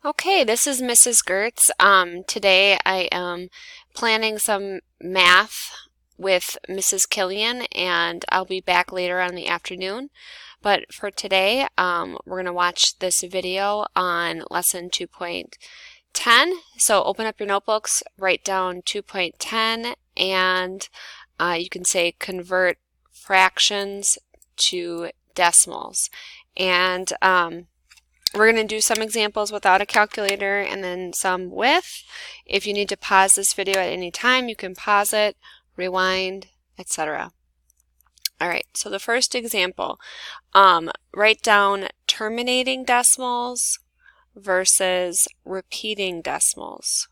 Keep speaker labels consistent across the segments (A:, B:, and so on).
A: Okay, this is Mrs. Gertz. Today I am planning some math with Mrs. Killian, and I'll be back later on in the afternoon. But for today, we're going to watch this video on lesson 2.10. So open up your notebooks, write down 2.10, and you can say convert fractions to decimals. And we're going to do some examples without a calculator and then some with. If you need to pause this video at any time, you can pause it, rewind, etc. Alright, so the first example, write down terminating decimals versus repeating decimals.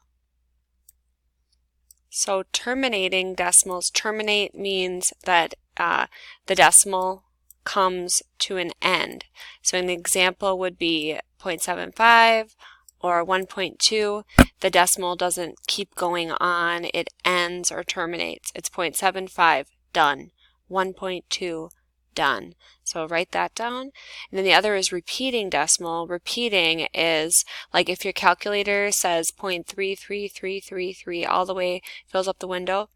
A: So terminating decimals, terminate means that the decimal comes to an end. So an example would be 0.75 or 1.2. The decimal doesn't keep going on, it ends or terminates. It's 0.75, done. 1.2, done. So write that down. And then the other is repeating decimal. Repeating is like if your calculator says 0.33333 all the way, fills up the window,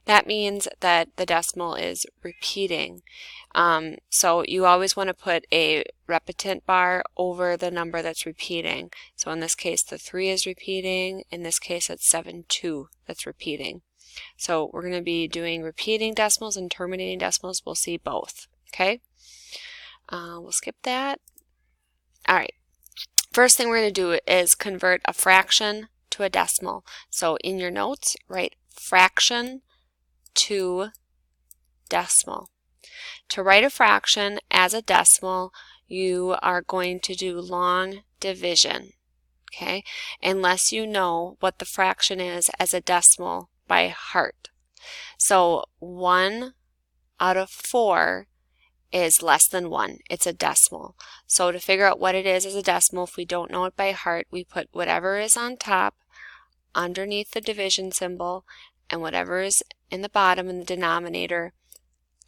A: that means that the decimal is repeating. So you always want to put a repeatant bar over the number that's repeating. So in this case, the 3 is repeating. In this case, it's 7.2 that's repeating. So we're going to be doing repeating decimals and terminating decimals. We'll see both. Okay? We'll skip that. All right. First thing we're going to do is convert a fraction to a decimal. So in your notes, write fraction to decimal. To write a fraction as a decimal, you are going to do long division, okay? Unless you know what the fraction is as a decimal by heart. So 1 out of 4 is less than 1. It's a decimal. So to figure out what it is as a decimal, if we don't know it by heart, we put whatever is on top underneath the division symbol and whatever is in the bottom in the denominator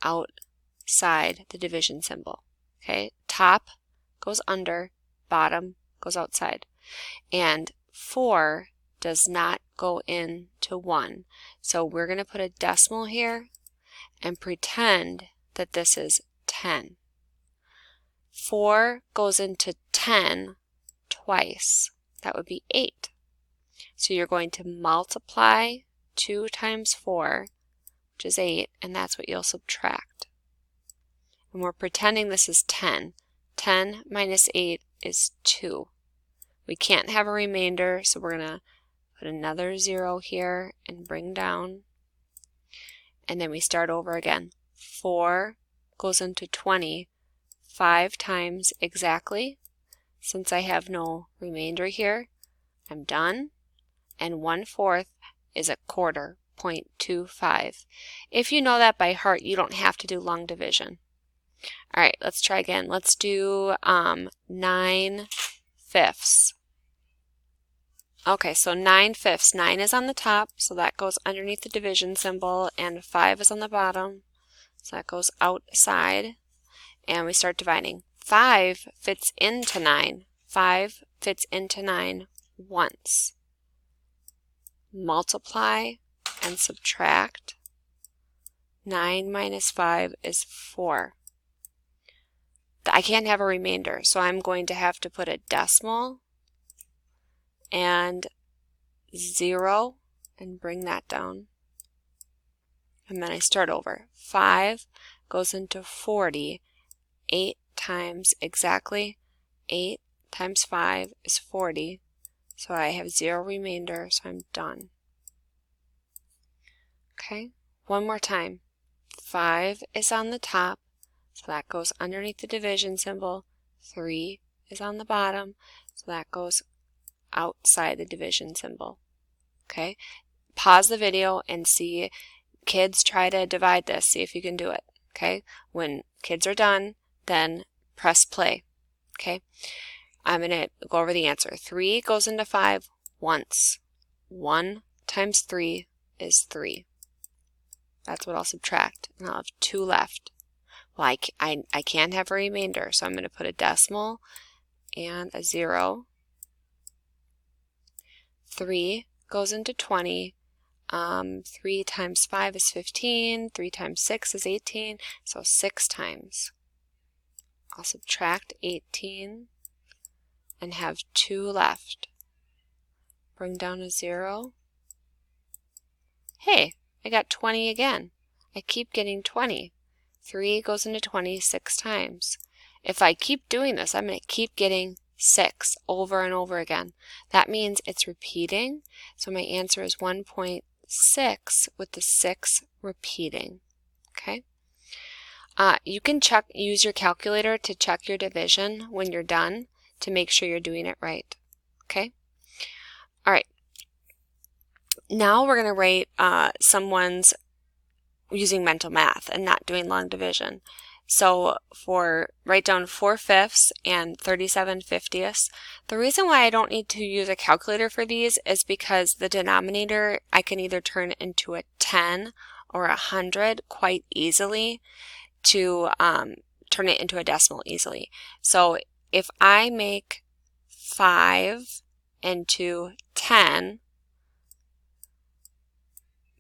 A: outside the division symbol. Okay, top goes under, bottom goes outside. And 4 does not go into 1. So we're going to put a decimal here and pretend that this is 10. 4 goes into 10 twice. That would be 8. So you're going to multiply 2 times 4, which is 8, and that's what you'll subtract. And we're pretending this is 10. 10 minus 8 is 2. We can't have a remainder, so we're going to put another 0 here and bring down. And then we start over again. 4 goes into 20 5 times exactly. Since I have no remainder here, I'm done. And 1/4 is a quarter, 0.25. If you know that by heart, you don't have to do long division. All right, let's try again. Let's do 9/5. Okay, so 9/5. 9 is on the top, so that goes underneath the division symbol, and 5 is on the bottom, so that goes outside, and we start dividing. 5 fits into 9. 5 fits into 9 once. Multiply and subtract. 9 minus 5 is 4. I can't have a remainder, so I'm going to have to put a decimal and 0 and bring that down. And then I start over. 5 goes into 40 8 times exactly. 8 times 5 is 40. So I have 0 remainder, so I'm done. Okay, one more time. 5 is on the top, so that goes underneath the division symbol. 3 is on the bottom, so that goes outside the division symbol. Okay, pause the video and see. Kids, try to divide this, see if you can do it. Okay, when kids are done, then press play. Okay, I'm going to go over the answer. 3 goes into 5 once. 1 times 3 is 3. That's what I'll subtract, and I'll have 2 left. Well, I can't have a remainder, so I'm going to put a decimal and a 0 3 goes into 20. 3 times 5 is 15. 3 times 6 is 18. So 6 times. I'll subtract 18 and have 2 left. Bring down a 0. Hey, I got 20 again. I keep getting 20. 3 goes into 20 6 times. If I keep doing this, I'm going to keep getting 6 over and over again. That means it's repeating. So my answer is 1.6 with the 6 repeating. Okay. You can use your calculator to check your division when you're done to make sure you're doing it right. Okay. All right. Now we're going to rate someone's using mental math and not doing long division. So write down 4/5 and 37/50. The reason why I don't need to use a calculator for these is because the denominator I can either turn into a 10 or 100 quite easily to turn it into a decimal easily. So if I make 5 into 10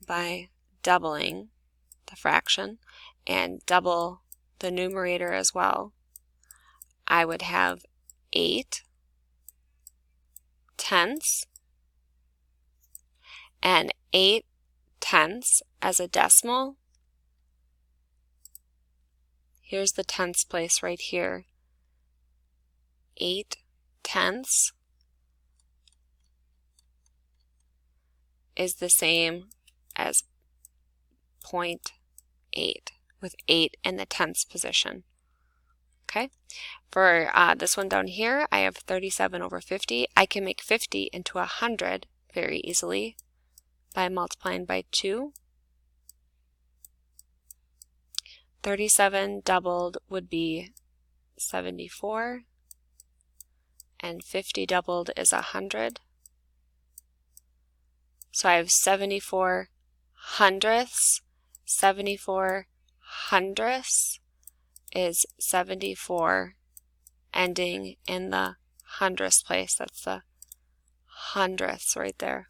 A: by doubling the fraction and double the numerator as well, I would have 8 tenths, and 8 tenths as a decimal. Here's the tenths place right here. 8 tenths is the same as 0.8 with 8 in the tenths position. Okay, for this one down here, I have 37 over 50. I can make 50 into 100 very easily by multiplying by 2. 37 doubled would be 74, and 50 doubled is 100. So I have 74 hundredths. 74 hundredths is 74 ending in the hundredths place. That's the hundredths right there.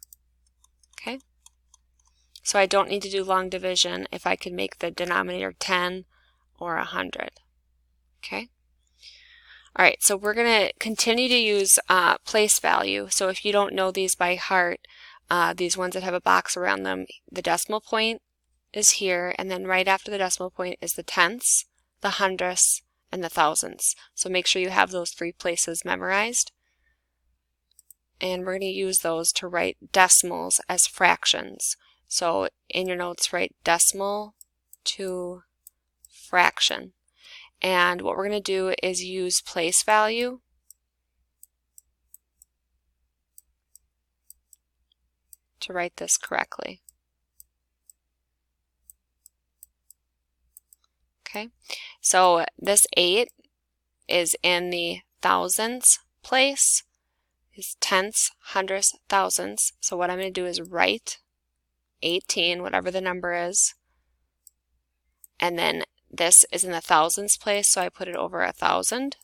A: Okay. So I don't need to do long division if I can make the denominator 10 or 100. Okay. All right, so we're going to continue to use place value. So if you don't know these by heart, these ones that have a box around them, the decimal point is here, and then right after the decimal point is the tenths, the hundredths, and the thousandths. So make sure you have those 3 places memorized. And we're going to use those to write decimals as fractions. So in your notes, write decimal to fraction. And what we're going to do is use place value to write this correctly. Okay, so this 8 is in the thousands place, is tenths, hundredths, thousandths. So what I'm going to do is write 18, whatever the number is, and then this is in the thousands place, so I put it over 1,000.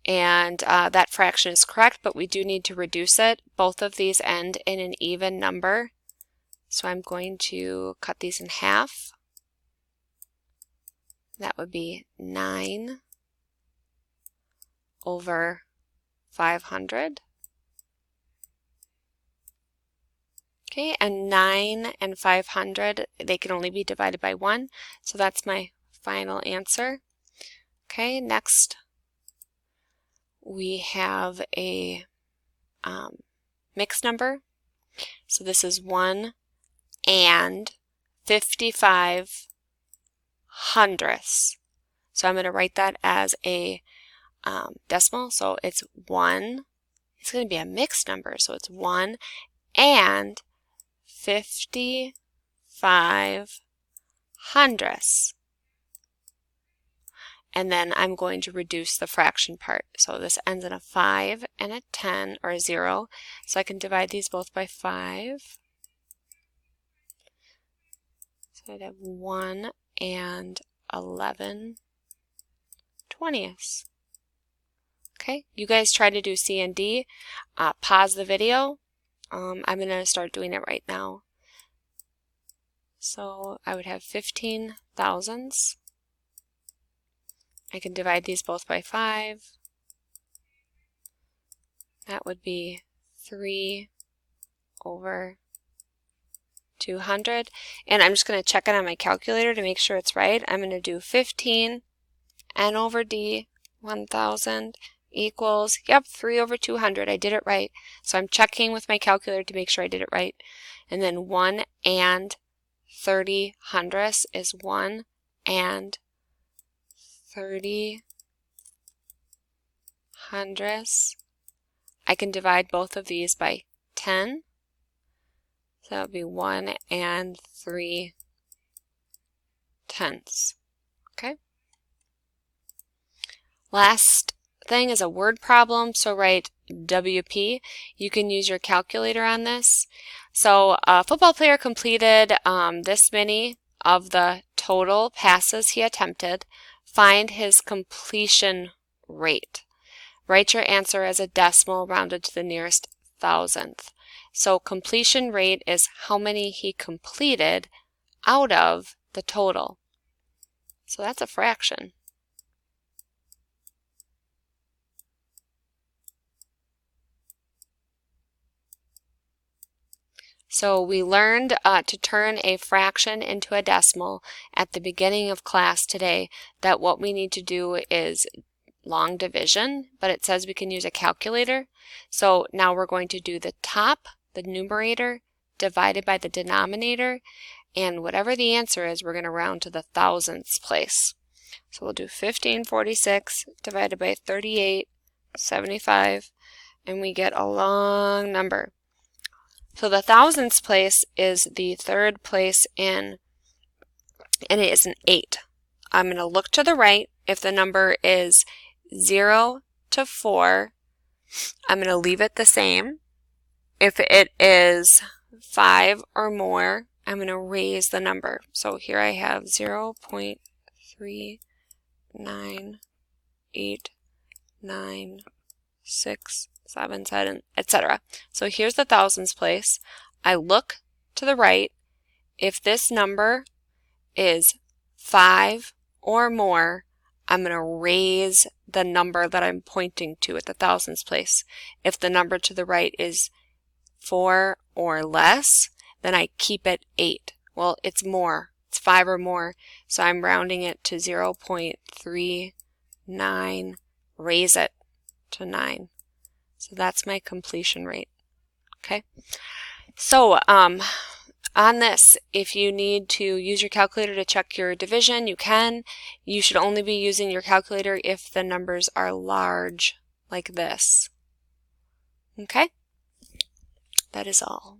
A: And that fraction is correct, but we do need to reduce it. Both of these end in an even number, so I'm going to cut these in half. That would be 9 over 500. Okay, and 9 and 500, they can only be divided by 1, so that's my final answer. Okay, next we have a mixed number. So this is 1 and 55 hundredths. So I'm going to write that as a decimal. So it's 1, it's going to be a mixed number. So it's 1 and 55 hundredths. And then I'm going to reduce the fraction part. So this ends in a 5 and a 10 or a 0. So I can divide these both by 5. So I'd have 1 and 11 20ths. Okay, you guys try to do C and D. Pause the video. I'm going to start doing it right now. So I would have 15 thousandths. I can divide these both by 5. That would be 3 over 200. And I'm just going to check it on my calculator to make sure it's right. I'm going to do 15 n over d 1000 equals, yep, 3 over 200. I did it right. So I'm checking with my calculator to make sure I did it right. And then 1 and 30 hundredths is 1 and 30 hundredths. I can divide both of these by 10. So that would be 1 and 3 tenths. Okay. Last thing is a word problem. So write WP. You can use your calculator on this. So a football player completed this many of the total passes he attempted. Find his completion rate. Write your answer as a decimal rounded to the nearest thousandth. So completion rate is how many he completed out of the total. So that's a fraction. So we learned to turn a fraction into a decimal at the beginning of class today, that what we need to do is long division, but it says we can use a calculator. So now we're going to do the top, the numerator, divided by the denominator, and whatever the answer is, we're going to round to the thousandths place. So we'll do 1546 divided by 3875, and we get a long number. So the thousandths place is the third place in, and it is an 8. I'm going to look to the right. If the number is 0 to 4, I'm going to leave it the same. If it is 5 or more, I'm going to raise the number. So here I have 0.3989677, etc. So here's the thousandths place. I look to the right. If this number is 5 or more, I'm going to raise the number that I'm pointing to at the thousandths place. If the number to the right is 4 or less, then I keep it 8. Well, it's more. It's 5 or more, so I'm rounding it to 0.39, raise it to 9. So that's my completion rate. Okay. So on this, if you need to use your calculator to check your division, you can. You should only be using your calculator if the numbers are large, like this. Okay? That is all.